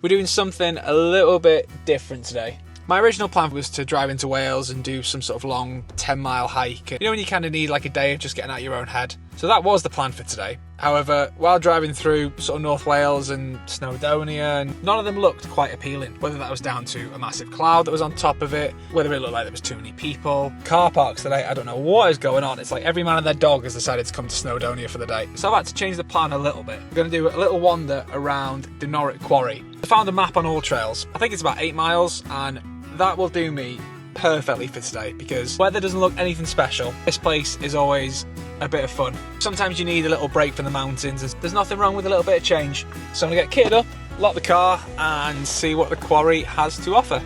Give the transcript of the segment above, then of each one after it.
We're doing something a little bit different today. My original plan was to drive into Wales and do some sort of long 10-mile hike. You know when you kind of need like a day of just getting out of your own head? So that was the plan for today. However, while driving through sort of North Wales and Snowdonia, none of them looked quite appealing. Whether that was down to a massive cloud that was on top of it, whether it looked like there was too many people. Car parks today, I don't know what is going on. It's like every man and their dog has decided to come to Snowdonia for the day. So I've had to change the plan a little bit. We're going to do a little wander around Dinorwic Quarry. I found a map on All Trails. I think it's about 8 miles, and that will do me perfectly for today because weather doesn't look anything special. This place is always a bit of fun. Sometimes you need a little break from the mountains. There's nothing wrong with a little bit of change. So I'm gonna get kitted up, lock the car and see what the quarry has to offer.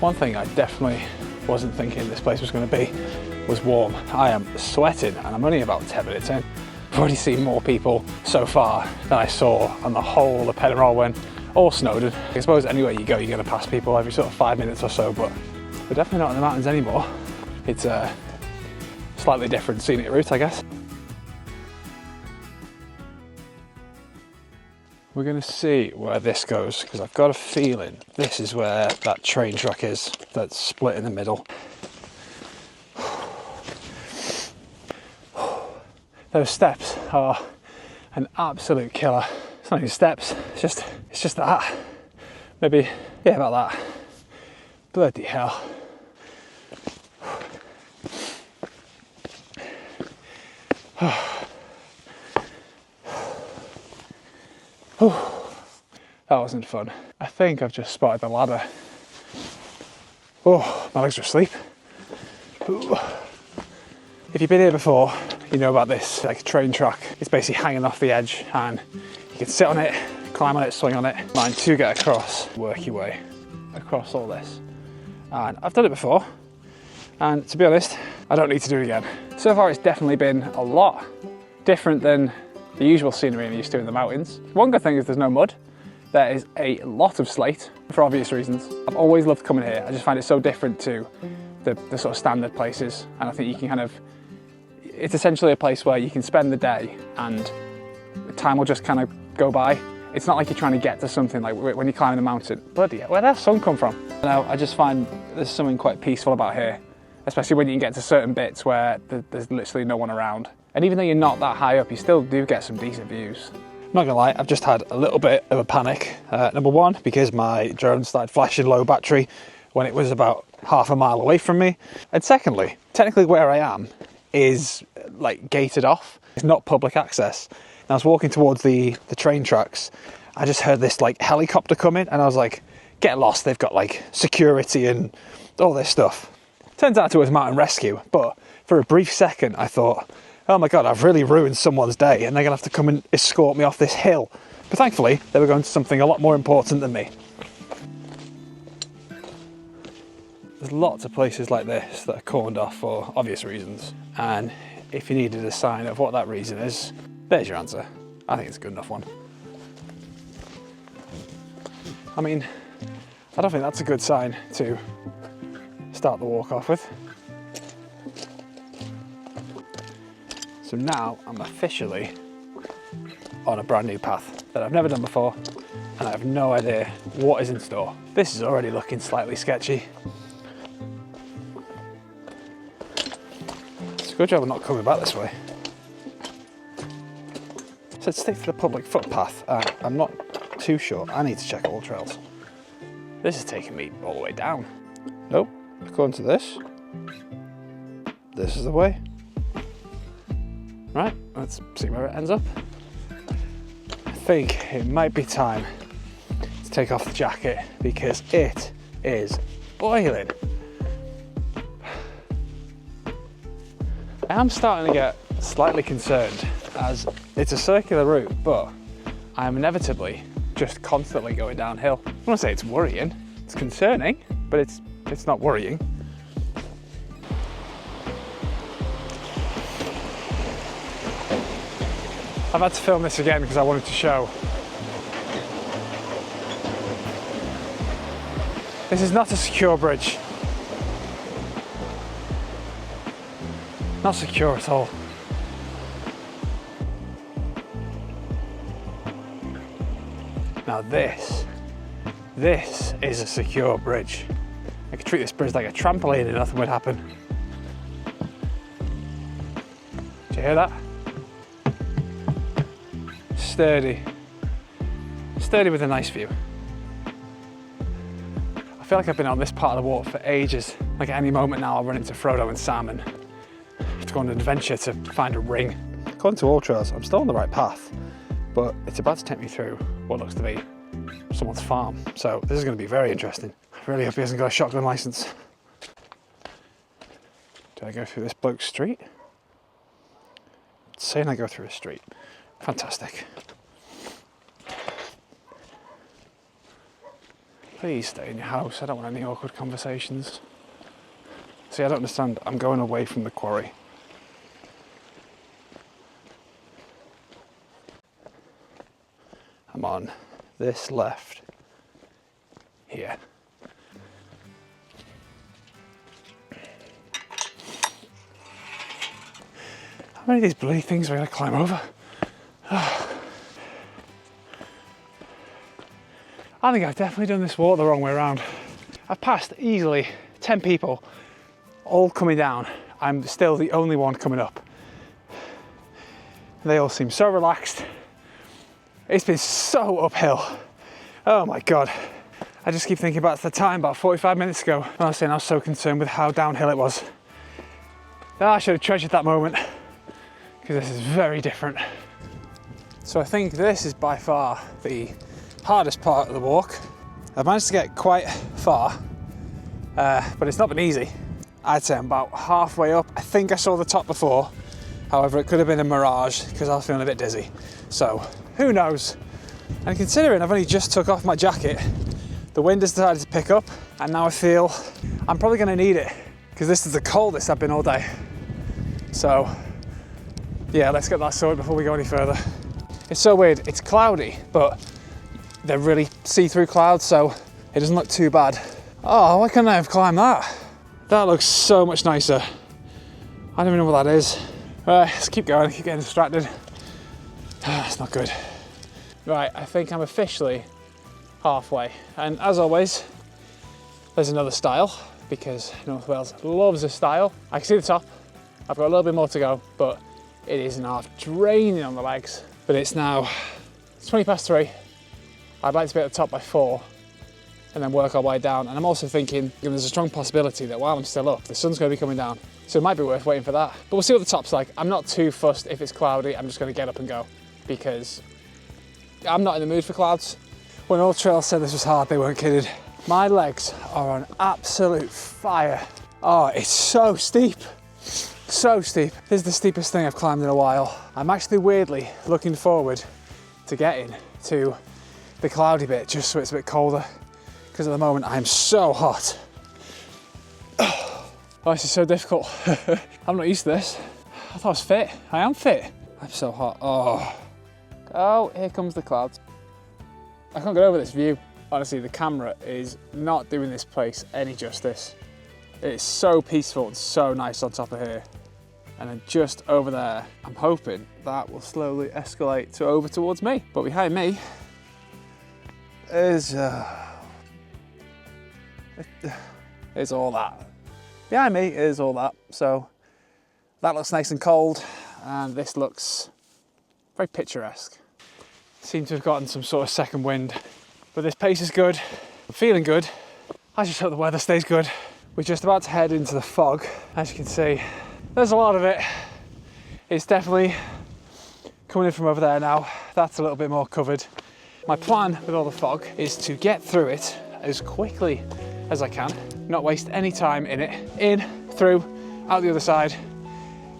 One thing I definitely wasn't thinking this place was going to be was warm. I am sweating and I'm only about 10 minutes in. I've already seen more people so far than I saw on the whole of Penarol when all Snowdon. I suppose anywhere you go you're going to pass people every sort of 5 minutes or so, but we're definitely not in the mountains anymore. It's a slightly different scenic route, I guess. We're going to see where this goes because I've got a feeling this is where that train track is that's split in the middle. Those steps are an absolute killer. It's not even steps, it's just that. Maybe, yeah, about that. Bloody hell. That wasn't fun. I think I've just spotted the ladder. Oh, my legs are asleep. Ooh. If you've been here before, you know about this, like a train track. It's basically hanging off the edge and you can sit on it, climb on it, swing on it. Mine to get across, work your way across all this. And I've done it before, and to be honest, I don't need to do it again. So far it's definitely been a lot different than the usual scenery I'm used to in the mountains. One good thing is there's no mud. There is a lot of slate for obvious reasons. I've always loved coming here. I just find it so different to the sort of standard places. And I think you can kind of, it's essentially a place where you can spend the day and time will just kind of go by. It's not like you're trying to get to something like when you're climbing a mountain. Bloody hell, where'd that sun come from? I just find there's something quite peaceful about here, especially when you can get to certain bits where there's literally no one around. And even though you're not that high up, you still do get some decent views. Not gonna lie, I've just had a little bit of a panic. Number one, because my drone started flashing low battery when it was about half a mile away from me. And secondly, technically where I am is like gated off. It's not public access. And I was walking towards the train tracks. I just heard this like helicopter coming and I was like, get lost, they've got like security and all this stuff. Turns out it was mountain rescue, but for a brief second I thought, oh my God, I've really ruined someone's day and they're gonna have to come and escort me off this hill. But thankfully, they were going to something a lot more important than me. There's lots of places like this that are cordoned off for obvious reasons. And if you needed a sign of what that reason is, there's your answer. I think it's a good enough one. I mean, I don't think that's a good sign to start the walk off with. So now I'm officially on a brand new path that I've never done before and I have no idea what is in store. This is already looking slightly sketchy. It's a good job I'm not coming back this way. So let's stick to the public footpath. I'm not too sure. I need to check all trails. This is taking me all the way down. Nope, according to this is the way. Right, let's see where it ends up. I think it might be time to take off the jacket because it is boiling. I am starting to get slightly concerned as it's a circular route, but I am inevitably just constantly going downhill. I want to say it's worrying, it's concerning, but it's not worrying. I've had to film this again because I wanted to show This is not a secure bridge. Not secure at all. Now this is a secure bridge. I could treat this bridge like a trampoline and nothing would happen. Do you hear that? Sturdy. Sturdy with a nice view. I feel like I've been on this part of the water for ages. Like at any moment now I'll run into Frodo and Sam and have to go on an adventure to find a ring. According to all trails, I'm still on the right path, but it's about to take me through what looks to be someone's farm. So this is going to be very interesting. I really hope he hasn't got a shotgun license. Do I go through this bloke's street? It's saying I go through a street. Fantastic. Please stay in your house. I don't want any awkward conversations. See, I don't understand. I'm going away from the quarry. I'm on this left here. How many of these bloody things are we going to climb over? I think I've definitely done this walk the wrong way around. I've passed easily 10 people, all coming down. I'm still the only one coming up. They all seem so relaxed. It's been so uphill. Oh my God. I just keep thinking back to the time about 45 minutes ago. Honestly, I was so concerned with how downhill it was. I should have treasured that moment, because this is very different. So I think this is by far the hardest part of the walk. I've managed to get quite far, but it's not been easy. I'd say I'm about halfway up. I think I saw the top before. However, it could have been a mirage because I was feeling a bit dizzy. So who knows? And considering I've only just took off my jacket, the wind has decided to pick up, and now I feel I'm probably going to need it because this is the coldest I've been all day. So yeah, let's get that sorted before we go any further. It's so weird. It's cloudy, but they're really see-through clouds, so it doesn't look too bad. Oh, why couldn't I have climbed that? That looks so much nicer. I don't even know what that is. Right, let's keep going, keep getting distracted. It's not good. Right, I think I'm officially halfway. And as always, there's another style, because North Wales loves a style. I can see the top. I've got a little bit more to go, but it is now draining on the legs. But it's now 20 past 3. I'd like to be at the top by 4 and then work our way down. And I'm also thinking there's a strong possibility that while I'm still up, the sun's going to be coming down. So it might be worth waiting for that. But we'll see what the top's like. I'm not too fussed if it's cloudy. I'm just going to get up and go because I'm not in the mood for clouds. When All Trails said this was hard, they weren't kidding. My legs are on absolute fire. Oh, it's so steep. So steep. This is the steepest thing I've climbed in a while. I'm actually weirdly looking forward to getting to the cloudy bit just so it's a bit colder, because at the moment I'm so hot. Oh, this is so difficult. I'm not used to this. I thought I was fit. I am fit. I'm so hot. Oh, here comes the clouds. I can't get over this view. Honestly, the camera is not doing this place any justice. It's so peaceful and so nice on top of here. And then just over there, I'm hoping that will slowly escalate to over towards me. But behind me is all that. Behind me is all that. So that looks nice and cold, and this looks very picturesque. Seem to have gotten some sort of second wind, but this pace is good. I'm feeling good. I just hope the weather stays good. We're just about to head into the fog. As you can see, there's a lot of it. It's definitely coming in from over there now. That's a little bit more covered. My plan with all the fog is to get through it as quickly as I can, not waste any time in it. In, through, out the other side,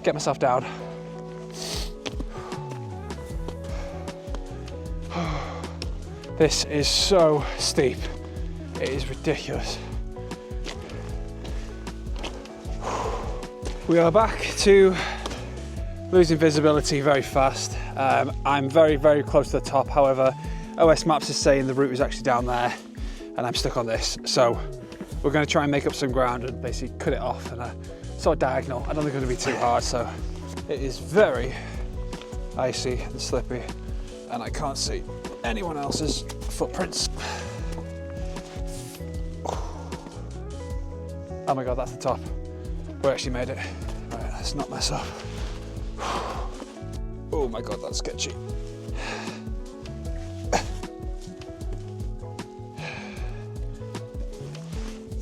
get myself down. This is so steep. It is ridiculous. We are back to losing visibility very fast. I'm very, very close to the top. However, OS Maps is saying the route is actually down there and I'm stuck on this. So we're going to try and make up some ground and basically cut it off in a sort of diagonal. I don't think it's going to be too hard, so it is very icy and slippy, and I can't see anyone else's footprints. Oh my god, that's the top. We actually made it. Right, let's not mess up. Oh my god, that's sketchy.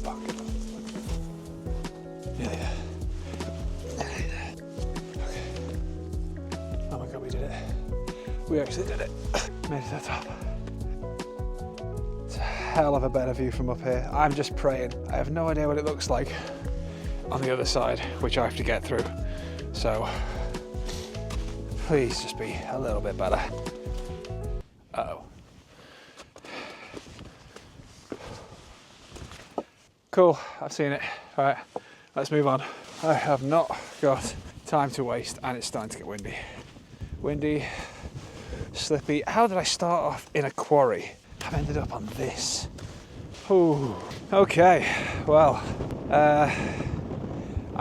Fuck. Yeah. Okay. Oh my god, we did it. We actually did it. Made it to the top. It's a hell of a better view from up here. I'm just praying. I have no idea what it looks like on the other side, which I have to get through. So please just be a little bit better. Uh-oh. Cool, I've seen it. All right, let's move on. I have not got time to waste, and it's starting to get windy. Windy, slippy. How did I start off in a quarry? I've ended up on this. Ooh. Okay, well, I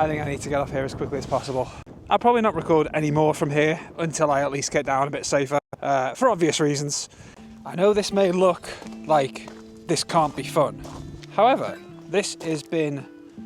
think I need to get off here as quickly as possible. I'll probably not record any more from here until I at least get down a bit safer, for obvious reasons. I know this may look like this can't be fun. However, this has been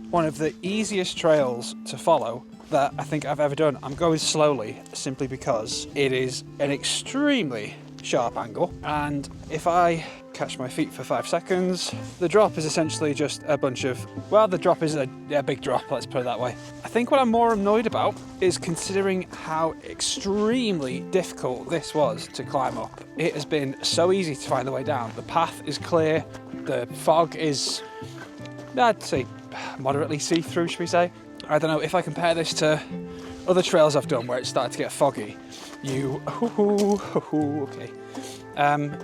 one of the easiest trails to follow that I think I've ever done. I'm going slowly simply because it is an extremely sharp angle, and if I catch my feet for 5 seconds, the drop is essentially just a bunch of, well, the drop is a big drop, let's put it that way. I think what I'm more annoyed about is considering how extremely difficult this was to climb up. It has been so easy to find the way down. The path is clear, the fog is, I'd say, moderately see-through, should we say. I don't know, if I compare this to other trails I've done where it started to get foggy, okay.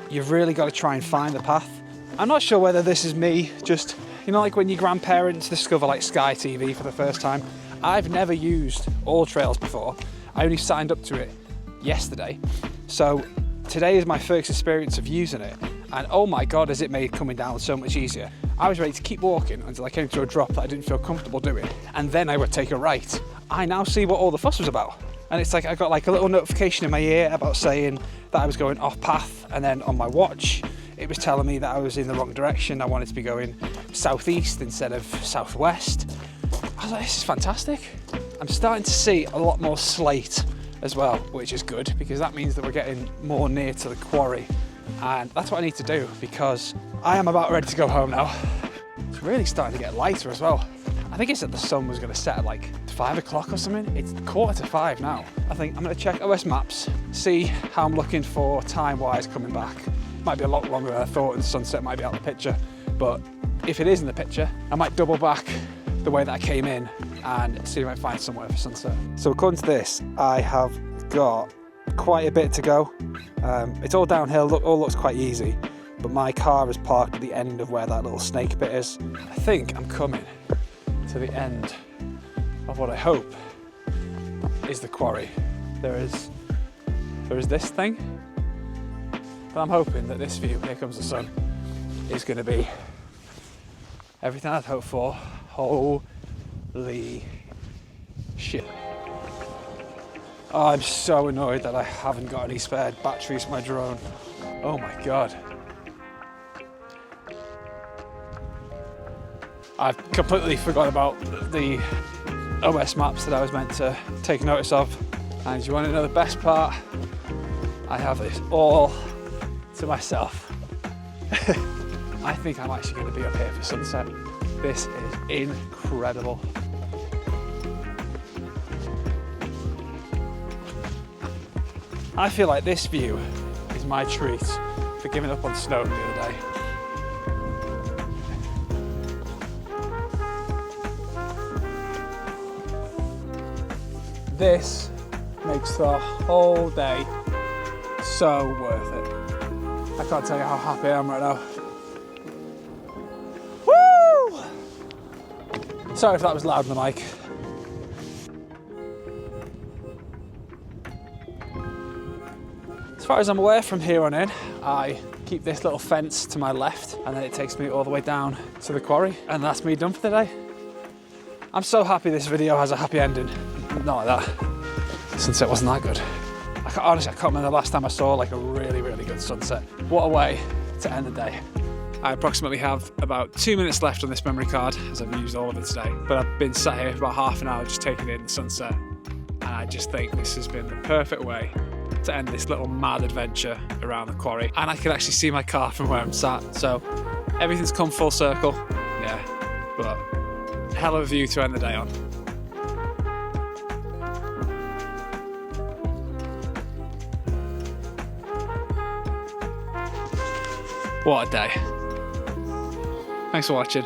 You've really got to try and find the path. I'm not sure whether this is me, just, you know, like when your grandparents discover like Sky TV for the first time. I've never used All Trails before. I only signed up to it yesterday. So today is my first experience of using it. And oh my God, has it made coming down so much easier. I was ready to keep walking until I came to a drop that I didn't feel comfortable doing. And then I would take a right. I now see what all the fuss was about. And it's like I got like a little notification in my ear about saying that I was going off path, and then on my watch it was telling me that I was in the wrong direction. I wanted to be going southeast instead of southwest. I was like, this is fantastic. I'm starting to see a lot more slate as well, which is good because that means that we're getting more near to the quarry, and that's what I need to do because I am about ready to go home now. It's really starting to get lighter as well. I think it said the sun was going to set at like 5 o'clock or something. It's 4:45 now. I think I'm going to check OS Maps, see how I'm looking for time-wise coming back. Might be a lot longer than I thought, and the sunset might be out of the picture. But if it is in the picture, I might double back the way that I came in and see if I can find somewhere for sunset. So according to this, I have got quite a bit to go. It's all downhill, all looks quite easy, but my car is parked at the end of where that little snake bit is. I think I'm coming to the end of what I hope is the quarry. There is this thing, but I'm hoping that this view, here comes the sun, is going to be everything I'd hoped for. Holy shit. Oh, I'm so annoyed that I haven't got any spare batteries for my drone. Oh my God. I've completely forgot about the OS maps that I was meant to take notice of. And you want to know the best part? I have this all to myself. I think I'm actually going to be up here for sunset. This is incredible. I feel like this view is my treat for giving up on snow the other day. This makes the whole day so worth it. I can't tell you how happy I am right now. Woo! Sorry if that was loud in the mic. It's far as I'm aware from here on in, I keep this little fence to my left and then it takes me all the way down to the quarry, and that's me done for the day. I'm so happy this video has a happy ending. Not like that. The sunset wasn't that good. Honestly, I can't remember the last time I saw like a really, really good sunset. What a way to end the day. I approximately have about 2 minutes left on this memory card as I've used all of it today. But I've been sat here for about half an hour just taking in the sunset. And I just think this has been the perfect way to end this little mad adventure around the quarry. And I can actually see my car from where I'm sat. So everything's come full circle. Yeah, but hell of a view to end the day on. What a day. Thanks for watching.